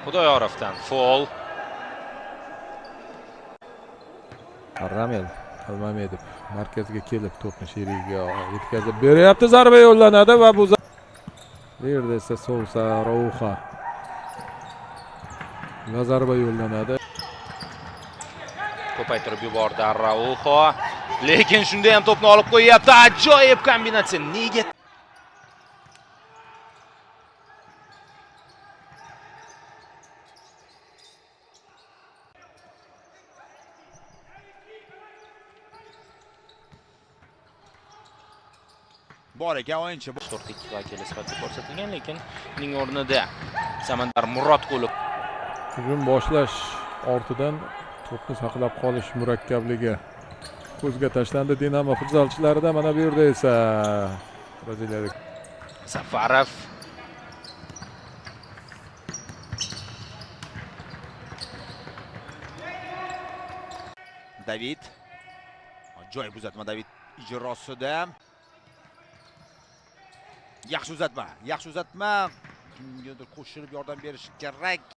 Xudoyorovdan foul. Ramel Almamedov markazga kelib to'pni sherigiga yetkazib beryapti. Zarba yo'llanadi va bu bu yerda esa Sousa Rouha va zarba yo'llanadi. Ko'paytirib yubordi Araujo. Lekin shunda ham to'pni olib qo'yapti. Ajoyib kombinatsiya. Nega? Bor ekan o'yinchi. 4-2 vakili sifatida ko'rsatilgan, lekin uning o'rnida Samandar Murodqulov. Hujum boshlash ortidan to'pni saqlab qolish murakkabligi ko'zga tashlandi Dinamo futbolchilarida. Mana bu yerda esa braziliyalik Safarov. David. Ajoyib uzatma David ijrosida. Yaxshi uzatma. Kimgadir qo'shilib yordam berish kerak.